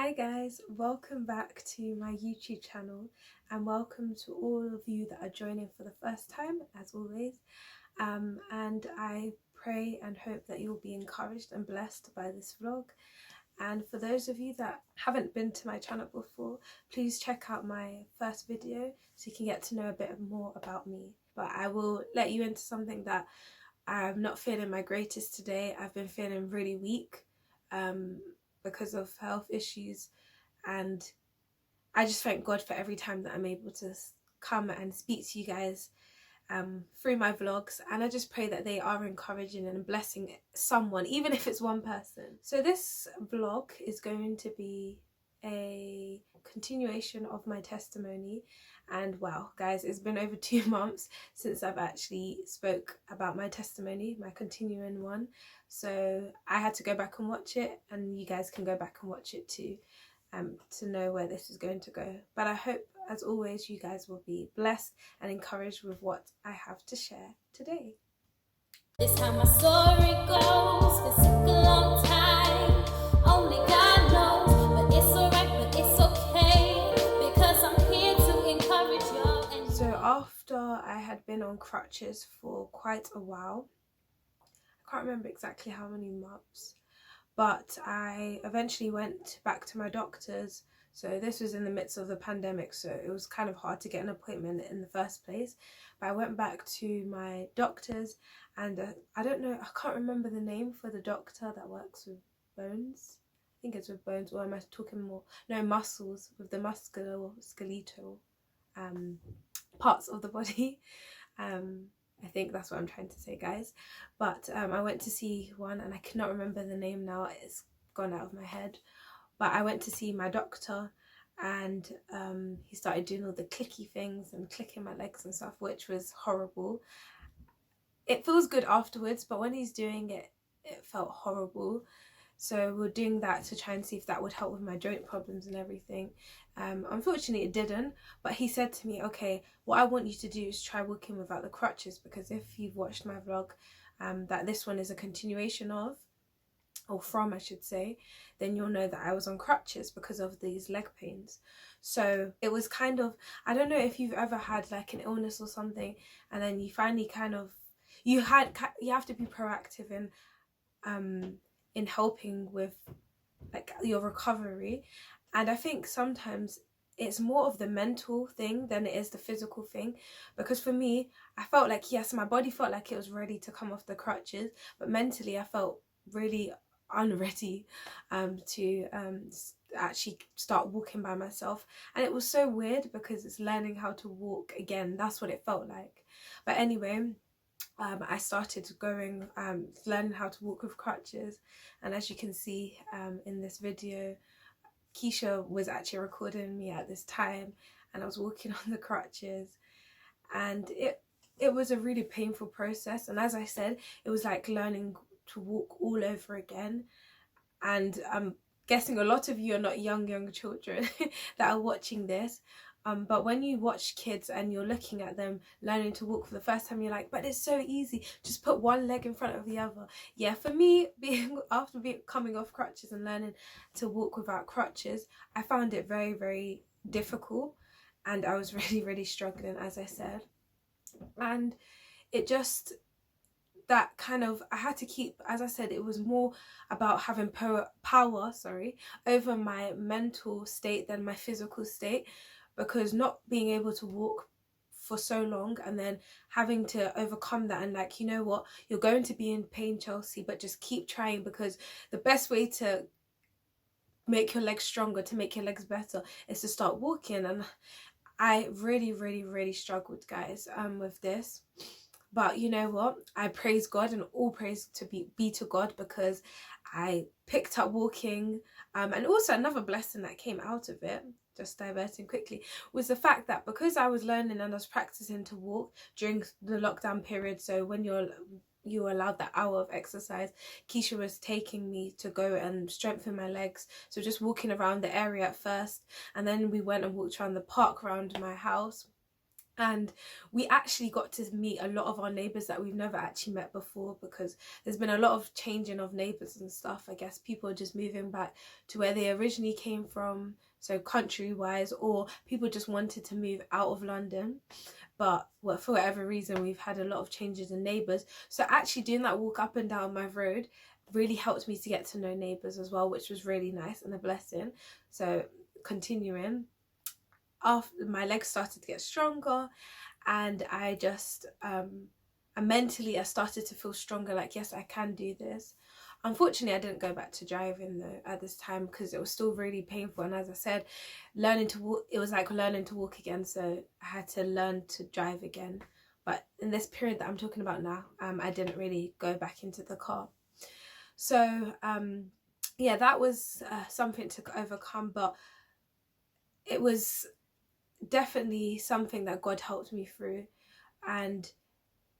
Hi guys, welcome back to my YouTube channel and welcome to all of you that are joining for the first time as always. And I pray and hope that you'll be encouraged and blessed by this vlog. And for those of you that haven't been to my channel before, please check out my first video so you can get to know a bit more about me. But I will let you into something that I'm not feeling my greatest today. I've been feeling really weak because of health issues, and I just thank God for every time that I'm able to come and speak to you guys through my vlogs, and I just pray that they are encouraging and blessing someone, even if it's one person. So this vlog is going to be a continuation of my testimony, and wow guys, it's been over 2 months since I've actually spoke about my testimony, my continuing one, so I had to go back and watch it, and you guys can go back and watch it too to know where this is going to go. But I hope, as always, you guys will be blessed and encouraged with what I have to share today. This how my story goes. It took a long time, only God knows, but it's alright, but it's okay, because I'm here to encourage you. So after I had been on crutches for quite a while, I can't remember exactly how many months, but I eventually went back to my doctor's. So this was in the midst of the pandemic, so it was kind of hard to get an appointment in the first place. But I went back to my doctor's, and I don't know, I can't remember the name for the doctor that works with bones. I think it's with bones, or am I talking more? No, muscles, with the skeletal parts of the body. I think that's what I'm trying to say, guys. But I went to see one, and I cannot remember the name now, it's gone out of my head. But I went to see my doctor, and he started doing all the clicky things and clicking my legs and stuff, which was horrible. It feels good afterwards, but when he's doing it, it felt horrible. So we're doing that to try and see if that would help with my joint problems and everything. Unfortunately it didn't, but he said to me, okay, what I want you to do is try walking without the crutches, because if you've watched my vlog that this one is a continuation of, or from I should say, then you'll know that I was on crutches because of these leg pains. So it was kind of, I don't know if you've ever had like an illness or something, and then you finally kind of, you have to be proactive in helping with like your recovery. And I think sometimes it's more of the mental thing than it is the physical thing, because for me, I felt like, yes, my body felt like it was ready to come off the crutches, but mentally I felt really unready to actually start walking by myself. And it was so weird because it's learning how to walk again. That's what it felt like. But anyway, I started going learning how to walk with crutches, and as you can see in this video, Keisha was actually recording me at this time, and I was walking on the crutches, and it was a really painful process. And as I said, it was like learning to walk all over again. And I'm guessing a lot of you are not young children that are watching this, but when you watch kids and you're looking at them learning to walk for the first time, you're like, but it's so easy, just put one leg in front of the other. Yeah, for me, coming off crutches and learning to walk without crutches, I found it very, very difficult, and I was really struggling, as I said. And it just, that kind of, I had to keep, as I said, it was more about having power over my mental state than my physical state, because not being able to walk for so long and then having to overcome that, and like, you know what, you're going to be in pain, Chelsea, but just keep trying, because the best way to make your legs stronger, to make your legs better, is to start walking. And I really struggled, guys, with this. But you know what, I praise God, and all praise to be to God, because I picked up walking. And also another blessing that came out of it, just diverting quickly, was the fact that because I was learning and I was practicing to walk during the lockdown period, so when you're allowed that hour of exercise, Keisha was taking me to go and strengthen my legs. So just walking around the area at first, and then we went and walked around the park around my house. And we actually got to meet a lot of our neighbours that we've never actually met before, because there's been a lot of changing of neighbours and stuff. I guess people are just moving back to where they originally came from, so country wise, or people just wanted to move out of London. But well, for whatever reason, we've had a lot of changes in neighbours. So actually doing that walk up and down my road really helped me to get to know neighbours as well, which was really nice and a blessing. So continuing, after my legs started to get stronger, and I just mentally I started to feel stronger, like yes, I can do this. Unfortunately, I didn't go back to driving though at this time, because it was still really painful. And as I said, learning to walk, it was like learning to walk again, so I had to learn to drive again. But in this period that I'm talking about now, I didn't really go back into the car. So yeah, that was something to overcome, but it was definitely something that God helped me through. And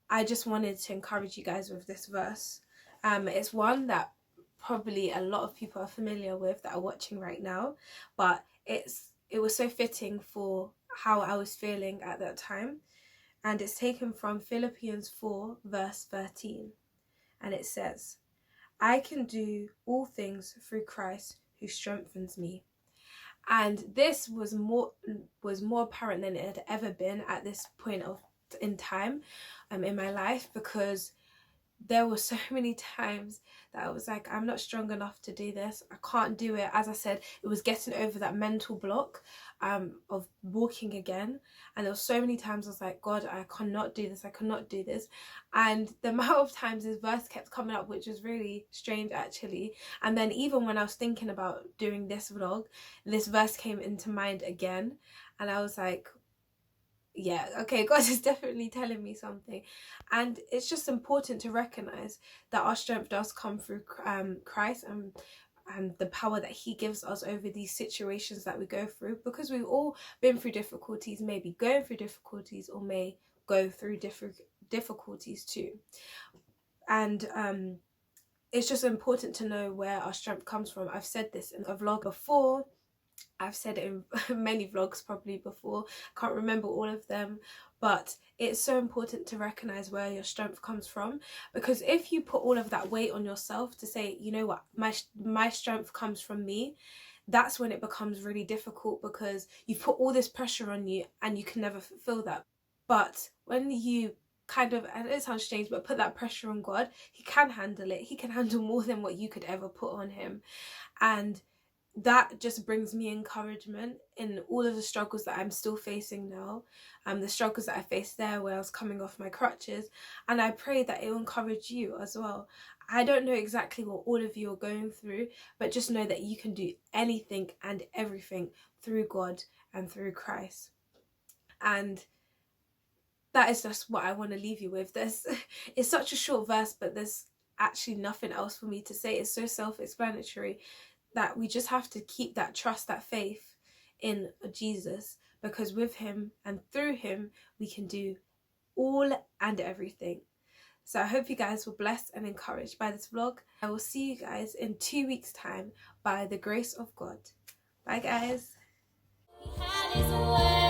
I just wanted to encourage you guys with this verse. It's one that probably a lot of people are familiar with that are watching right now, but it was so fitting for how I was feeling at that time. And it's taken from Philippians 4 verse 13, and it says, I can do all things through Christ who strengthens me. And this was more apparent than it had ever been at this point in time in my life, because there were so many times that I was like, I'm not strong enough to do this, I can't do it. As I said, it was getting over that mental block of walking again. And there were so many times I was like, God, I cannot do this, I cannot do this. And the amount of times this verse kept coming up, which was really strange actually. And then even when I was thinking about doing this vlog, this verse came into mind again, and I was like, yeah, okay, God is definitely telling me something. And it's just important to recognize that our strength does come through Christ, and the power that he gives us over these situations that we go through, because we've all been through difficulties, maybe going through difficulties, or may go through different difficulties too. And it's just important to know where our strength comes from. I've said this in a vlog before, I've said it in many vlogs probably before, I can't remember all of them, but it's so important to recognize where your strength comes from. Because if you put all of that weight on yourself to say, you know what, my strength comes from me, that's when it becomes really difficult, because you've put all this pressure on you and you can never fulfill that. But when you kind of, and it sounds strange, but put that pressure on God, he can handle it. He can handle more than what you could ever put on him. And that just brings me encouragement in all of the struggles that I'm still facing now, the struggles that I faced there where I was coming off my crutches. And I pray that it will encourage you as well. I don't know exactly what all of you are going through, but just know that you can do anything and everything through God and through Christ. And that is just what I want to leave you with. It's such a short verse, but there's actually nothing else for me to say. It's so self-explanatory that we just have to keep that trust, that faith in Jesus, because with him and through him we can do all and everything. So I hope you guys were blessed and encouraged by this vlog. I will see you guys in 2 weeks' time by the grace of God. Bye guys. He had his way.